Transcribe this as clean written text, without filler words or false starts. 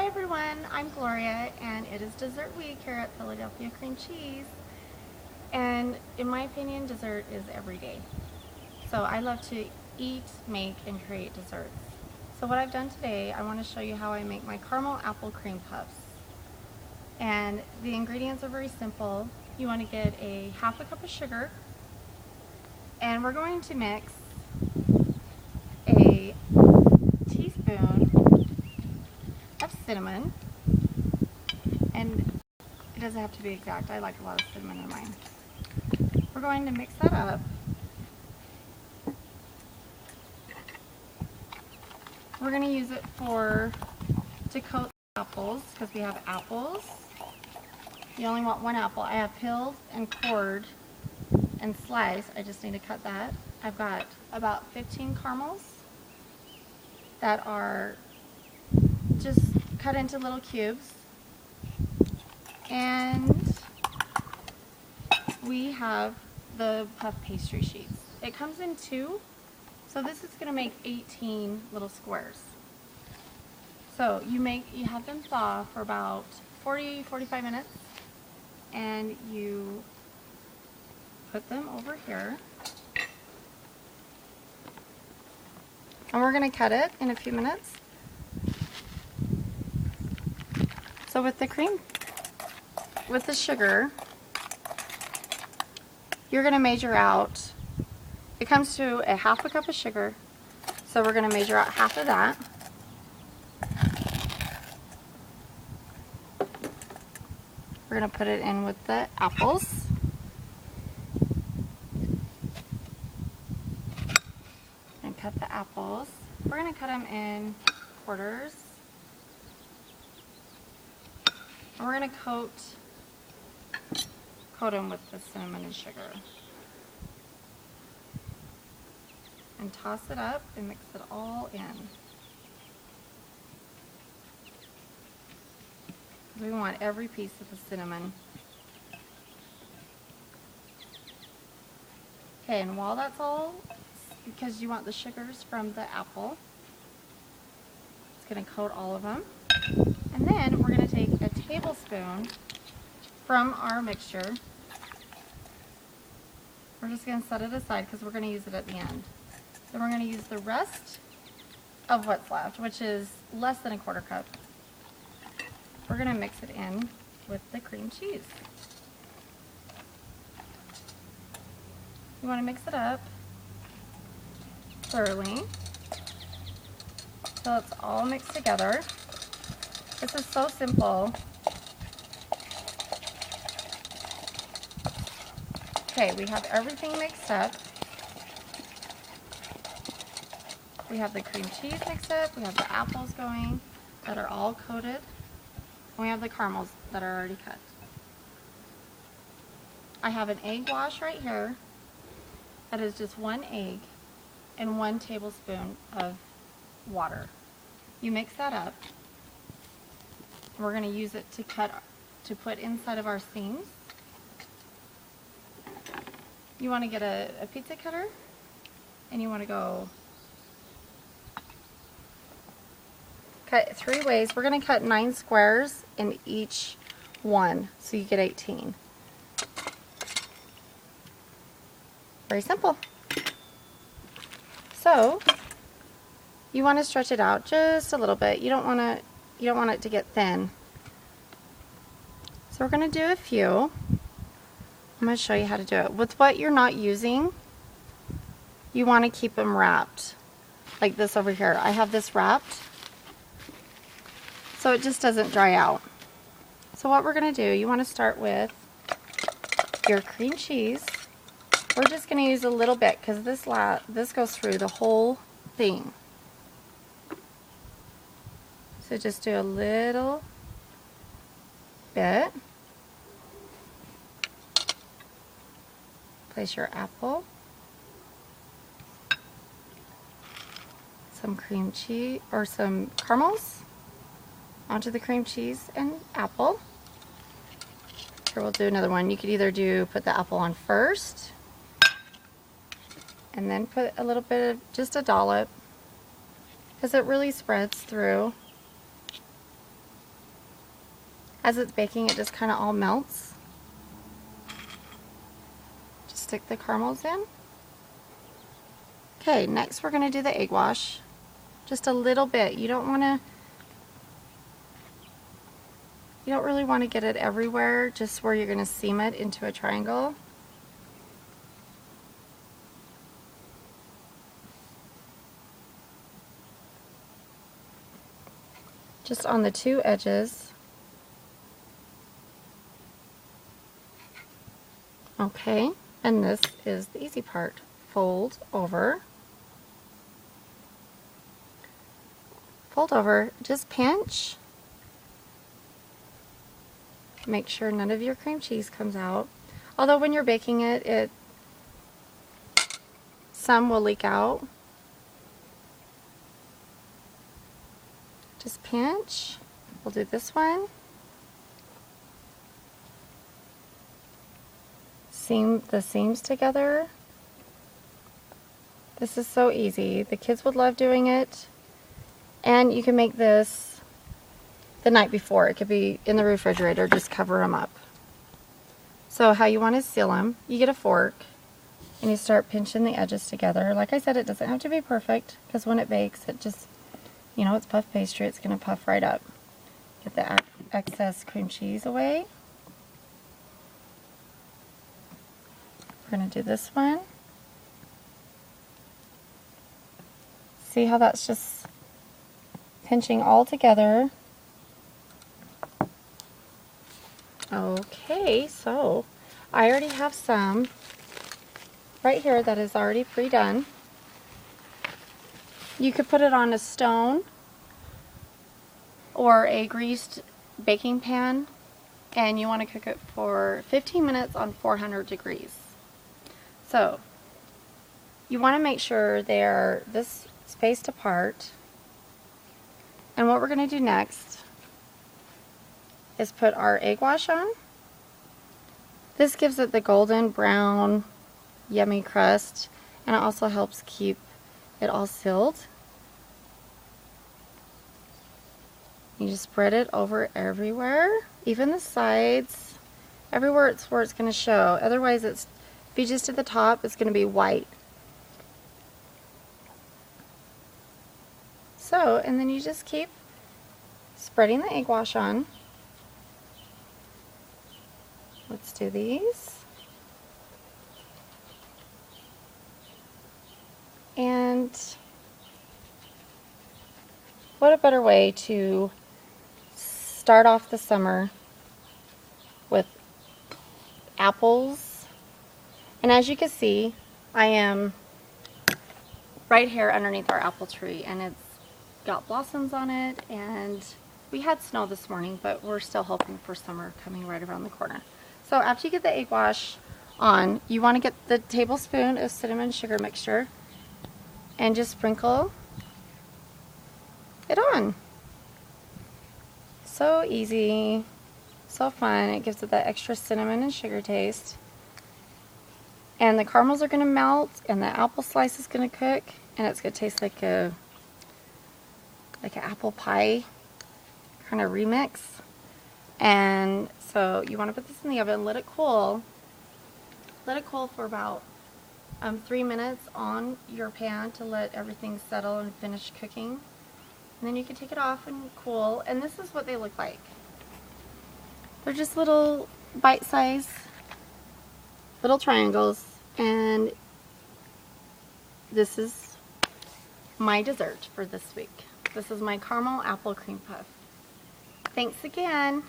Hi everyone, I'm Gloria and it is dessert week here at Philadelphia Cream Cheese. And in my opinion, dessert is every day. So I love to eat, make, and create desserts. So what I've done today, I want to show you how I make my caramel apple cream puffs. And the ingredients are very simple. You want to get a half a cup of sugar, and we're going to mix a teaspoon of cinnamon, and it doesn't have to be exact. I like a lot of cinnamon in mine. We're going to mix that up. We're going to use it to coat apples because we have apples. You only want one apple. I have peeled and cored and sliced. I just need to cut that. I've got about 15 caramels that are just cut into little cubes. And we have the puff pastry sheets. It comes in two, so this is going to make 18 little squares. So you have them thaw for about 40-45 minutes, and you put them over here. And we're going to cut it in a few minutes. So with the sugar, you're going to measure out, it comes to a half a cup of sugar, so we're going to measure out half of that. We're going to put it in with the apples. And cut the apples. We're going to cut them in quarters. And we're going to coat them with the cinnamon and sugar. And toss it up and mix it all in. We want every piece of the cinnamon. Okay, and while that's all, because you want the sugars from the apple, it's going to coat all of them. And then we're going to take a tablespoon from our mixture. We're just going to set it aside because we're going to use it at the end. Then we're going to use the rest of what's left, which is less than a quarter cup. We're going to mix it in with the cream cheese. You want to mix it up thoroughly so it's all mixed together. This is so simple. Okay, we have everything mixed up. We have the cream cheese mixed up. We have the apples going that are all coated. And we have the caramels that are already cut. I have an egg wash right here that is just one egg and 1 tablespoon of water. You mix that up. We're going to use it to put inside of our seams. You want to get a pizza cutter, and you want to go cut it 3 ways. We're going to cut 9 squares in each one, so you get 18. Very simple. So you want to stretch it out just a little bit. You don't want it to get thin. So we're going to do a few. I'm going to show you how to do it. With what you're not using, you want to keep them wrapped. Like this over here. I have this wrapped so it just doesn't dry out. So what we're going to do, you want to start with your cream cheese. We're just going to use a little bit because this goes through the whole thing. So just do a little bit. Place your apple, some cream cheese or some caramels onto the cream cheese and apple. Here, we'll do another one. You could either put the apple on first and then put a little bit of just a dollop because it really spreads through. as it's baking, it just kind of all melts. Just stick the caramels in. Okay, next we're going to do the egg wash. Just a little bit. You don't really want to get it everywhere, just where you're going to seam it into a triangle. Just on the two edges. Okay, and this is the easy part. Fold over. Fold over, just pinch. Make sure none of your cream cheese comes out. Although when you're baking it, some will leak out. Just pinch. We'll do this one. Seam the seams together. This is so easy. The kids would love doing it. And you can make this the night before. It could be in the refrigerator, just cover them up. So how you want to seal them, you get a fork and you start pinching the edges together. Like I said, it doesn't have to be perfect, because when it bakes, it just, you know, it's puff pastry, it's going to puff right up. Get the excess cream cheese away. We're going to do this one. See how that's just pinching all together. Okay, so I already have some right here that is already pre-done. You could put it on a stone or a greased baking pan, and you want to cook it for 15 minutes on 400 degrees. So you want to make sure they're this spaced apart. And what we're going to do next is put our egg wash on. This gives it the golden brown yummy crust, and it also helps keep it all sealed. You just spread it over everywhere, even the sides, everywhere it's where it's going to show. Otherwise, if you just at the top, it's going to be white. So, and then you just keep spreading the egg wash on. Let's do these. And what a better way to start off the summer with apples. And as you can see, I am right here underneath our apple tree, and it's got blossoms on it, and we had snow this morning, but we're still hoping for summer coming right around the corner. So after you get the egg wash on, you want to get the tablespoon of cinnamon sugar mixture and just sprinkle it on. So easy, so fun. It gives it that extra cinnamon and sugar taste. And the caramels are going to melt, and the apple slice is going to cook, and it's going to taste like an apple pie kind of remix. And so you want to put this in the oven, let it cool. Let it cool for about 3 minutes on your pan to let everything settle and finish cooking. And then you can take it off and cool. And this is what they look like. They're just little bite-sized little triangles. And this is my dessert for this week. This is my caramel apple cream puff. Thanks again.